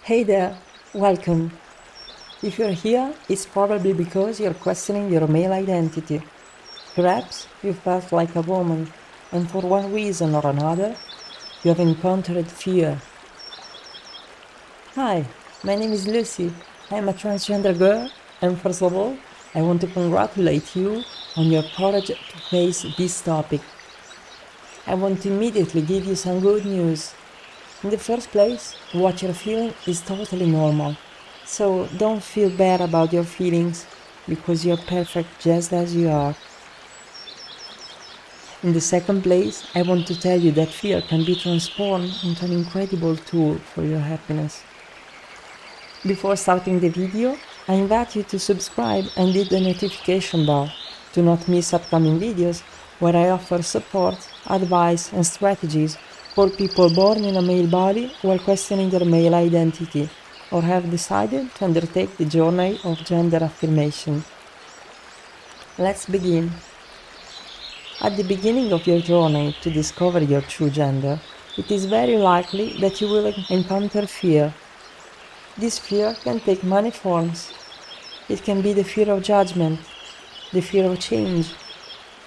Hey there, welcome. If you're here, it's probably because you're questioning your male identity. Perhaps you felt like a woman, and for one reason or another, you have encountered fear. Hi, my name is Lucy. I'm a transgender girl, and first of all, I want to congratulate you on your courage to face this topic. I want to immediately give you some good news. In the first place, what you're feeling is totally normal. So don't feel bad about your feelings, because you're perfect just as you are. In the second place, I want to tell you that fear can be transformed into an incredible tool for your happiness. Before starting the video, I invite you to subscribe and hit the notification bell to not miss upcoming videos where I offer support, advice and strategies for people born in a male body while questioning their male identity or have decided to undertake the journey of gender affirmation. Let's begin. At the beginning of your journey to discover your true gender, it is very likely that you will encounter fear. This fear can take many forms. It can be the fear of judgment, the fear of change,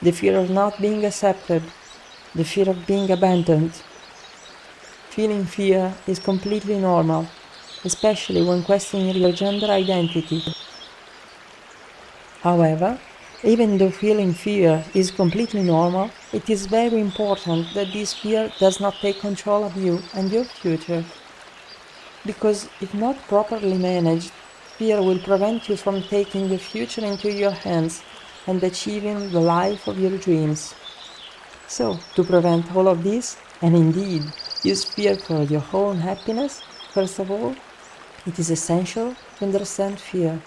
the fear of not being accepted, the fear of being abandoned. Feeling fear is completely normal, especially when questioning your gender identity. However, even though feeling fear is completely normal, it is very important that this fear does not take control of you and your future. Because if not properly managed, fear will prevent you from taking the future into your hands and achieving the life of your dreams. So, to prevent all of this, and indeed use fear for your own happiness, first of all, it is essential to understand fear.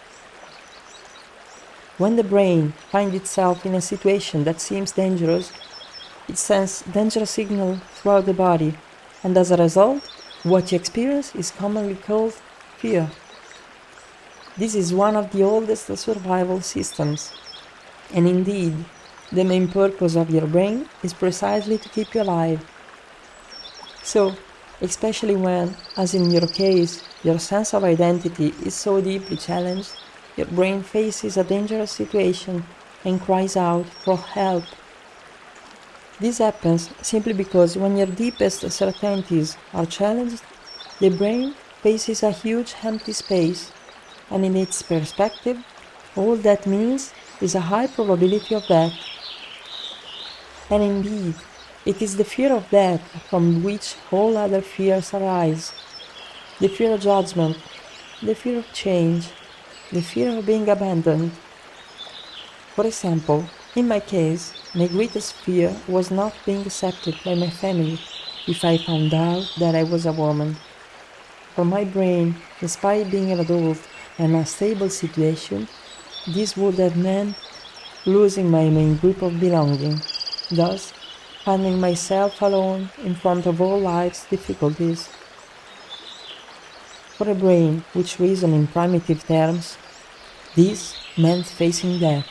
When the brain finds itself in a situation that seems dangerous, it sends danger signals throughout the body, and as a result, what you experience is commonly called fear. This is one of the oldest survival systems, and indeed, the main purpose of your brain is precisely to keep you alive. So, especially when, as in your case, your sense of identity is so deeply challenged, your brain faces a dangerous situation and cries out for help. This happens simply because when your deepest certainties are challenged, the brain faces a huge empty space, and in its perspective, all that means is a high probability of death. And indeed, it is the fear of death from which all other fears arise. The fear of judgment, the fear of change, the fear of being abandoned. For example, in my case, my greatest fear was not being accepted by my family if I found out that I was a woman. For my brain, despite being an adult and a stable situation, this would have meant losing my main group of belonging, thus finding myself alone in front of all life's difficulties. For a brain which reasons in primitive terms, this meant facing death.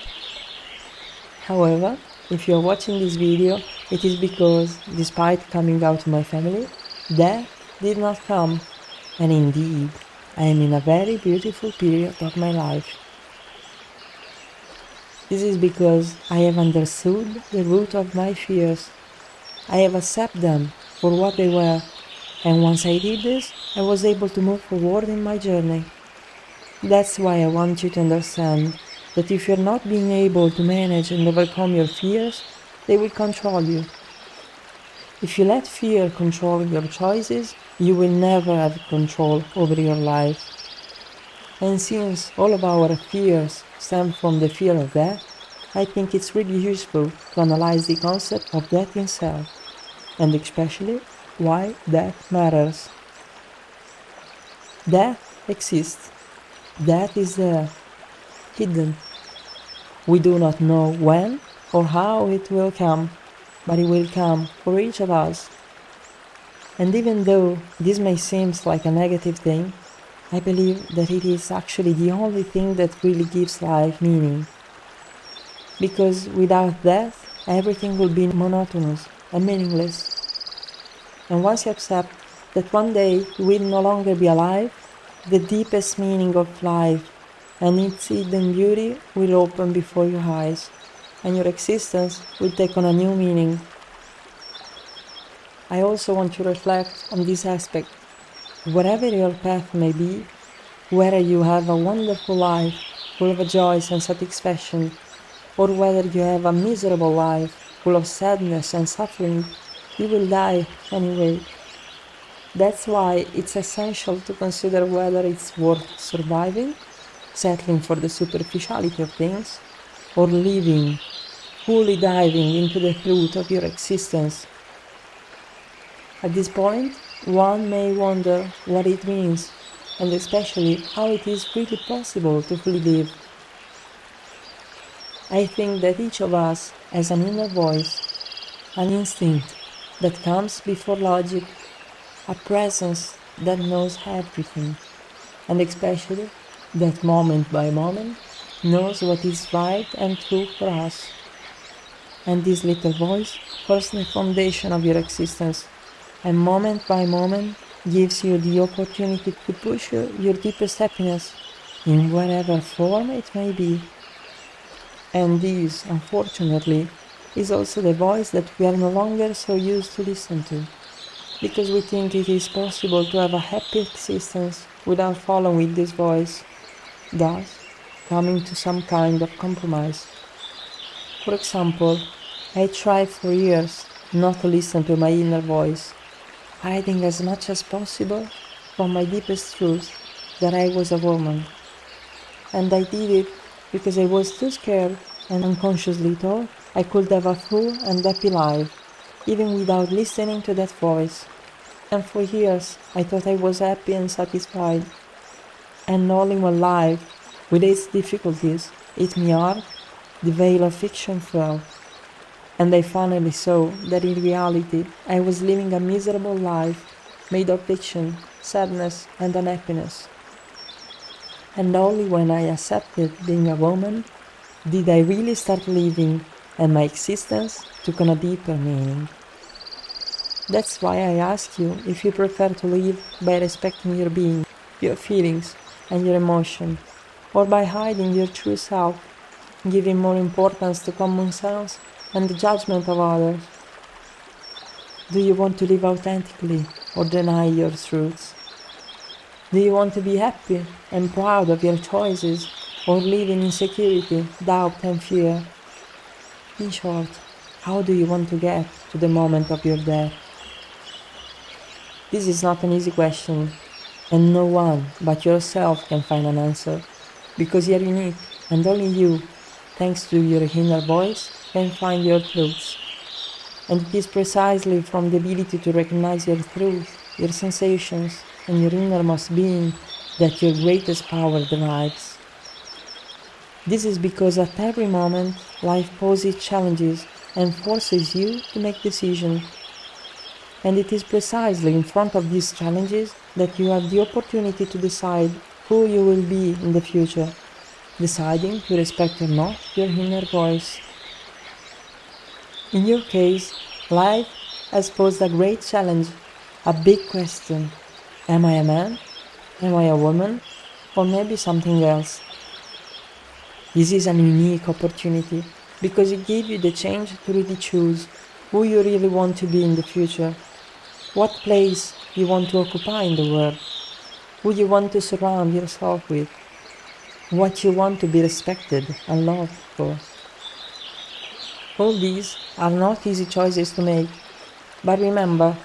However, if you are watching this video, it is because, despite coming out to my family, death did not come, and indeed, I am in a very beautiful period of my life. This is because I have understood the root of my fears. I have accepted them for what they were, and once I did this, I was able to move forward in my journey. That's why I want you to understand that if you're not being able to manage and overcome your fears, they will control you. If you let fear control your choices, you will never have control over your life. And since all of our fears stem from the fear of death, I think it's really useful to analyze the concept of death itself, and especially why death matters. Death exists. Death is there, hidden. We do not know when or how it will come, but it will come for each of us. And even though this may seem like a negative thing, I believe that it is actually the only thing that really gives life meaning. Because without death, everything will be monotonous and meaningless. And once you accept that one day you will no longer be alive, the deepest meaning of life and its hidden beauty will open before your eyes, and your existence will take on a new meaning. I also want to reflect on this aspect. Whatever your path may be, whether you have a wonderful life full of joys and satisfaction, or whether you have a miserable life full of sadness and suffering, you will die anyway. That's why it's essential to consider whether it's worth surviving, settling for the superficiality of things, or living, fully diving into the truth of your existence. At this point, one may wonder what it means, and especially how it is really possible to fully live. I think that each of us has an inner voice, an instinct that comes before logic, a presence that knows everything, and especially that moment by moment knows what is right and true for us. And this little voice forms the foundation of your existence, and moment by moment gives you the opportunity to push your deepest happiness in whatever form it may be. And this, unfortunately, is also the voice that we are no longer so used to listen to, because we think it is possible to have a happy existence without following this voice, thus coming to some kind of compromise. For example, I tried for years not to listen to my inner voice, hiding as much as possible from my deepest truth that I was a woman. And I did it because I was too scared and unconsciously thought I could have a full and happy life, even without listening to that voice. And for years I thought I was happy and satisfied. And all in one life, with its difficulties, hit me hard, the veil of fiction fell. And I finally saw that in reality I was living a miserable life made of fiction, sadness and unhappiness. And only when I accepted being a woman did I really start living, and my existence took on a deeper meaning. That's why I ask you if you prefer to live by respecting your being, your feelings and your emotion, or by hiding your true self, giving more importance to common sense and the judgment of others. Do you want to live authentically or deny your truths? Do you want to be happy and proud of your choices, or live in insecurity, doubt and fear? In short, how do you want to get to the moment of your death? This is not an easy question, and no one but yourself can find an answer, because you are unique, and only you, thanks to your inner voice, can find your truths. And it is precisely from the ability to recognize your truth, your sensations, and your innermost being that your greatest power derives. This is because at every moment life poses challenges and forces you to make decisions. And it is precisely in front of these challenges that you have the opportunity to decide who you will be in the future, deciding to respect or not your inner voice. In your case, life has posed a great challenge, a big question. Am I a man? Am I a woman? Or maybe something else? This is an unique opportunity because it gives you the chance to really choose who you really want to be in the future, what place you want to occupy in the world, who you want to surround yourself with, what you want to be respected and loved for. All these are not easy choices to make, but remember,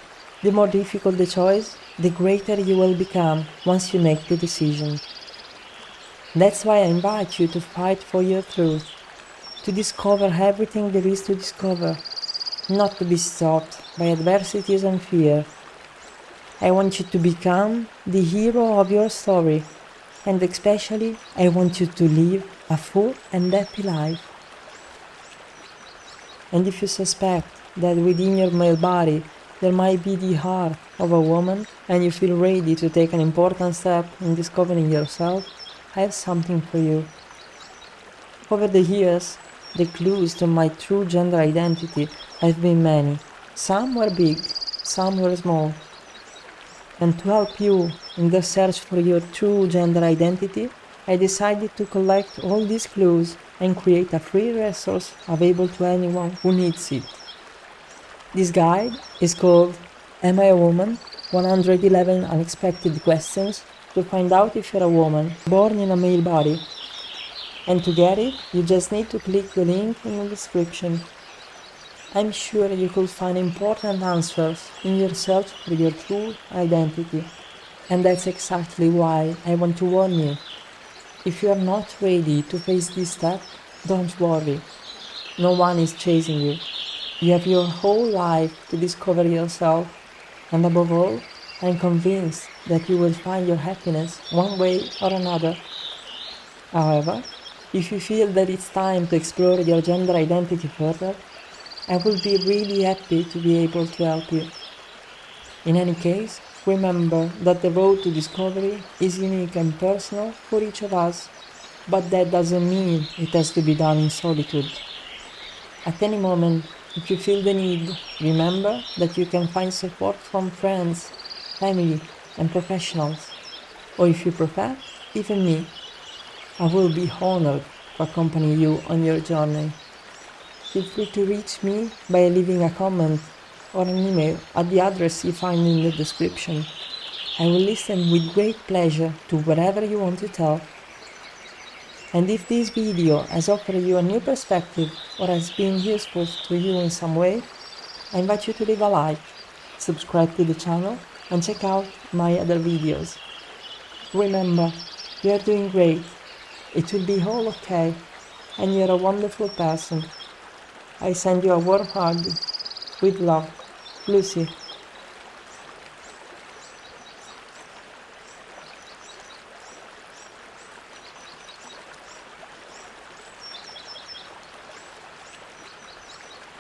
the more difficult the choice, the greater you will become once you make the decision. That's why I invite you to fight for your truth, to discover everything there is to discover, not to be stopped by adversities and fear. I want you to become the hero of your story, and especially I want you to live a full and happy life. And if you suspect that within your male body there might be the heart of a woman, and you feel ready to take an important step in discovering yourself, I have something for you. Over the years, the clues to my true gender identity have been many. Some were big, some were small. And to help you In the search for your true gender identity, I decided to collect all these clues and create a free resource available to anyone who needs it. This guide is called Am I a Woman? 111 Unexpected Questions to find out if you're a woman born in a male body. And to get it, you just need to click the link in the description. I'm sure you could find important answers in your search for your true identity. And that's exactly why I want to warn you. If you are not ready to face this step, don't worry. No one is chasing you. You have your whole life to discover yourself. And above all, I'm convinced that you will find your happiness one way or another. However, if you feel that it's time to explore your gender identity further, I will be really happy to be able to help you. In any case, remember that the road to discovery is unique and personal for each of us, but that doesn't mean it has to be done in solitude. At any moment, if you feel the need, remember that you can find support from friends, family, and professionals, or if you prefer, even me. I will be honored to accompany you on your journey. Feel free to reach me by leaving a comment or an email at the address you find in the description. I will listen with great pleasure to whatever you want to tell. And if this video has offered you a new perspective or has been useful to you in some way, I invite you to leave a like, subscribe to the channel, and check out my other videos. Remember, you are doing great, it will be all okay, and you're a wonderful person. I send you a warm hug. With love, Lucy.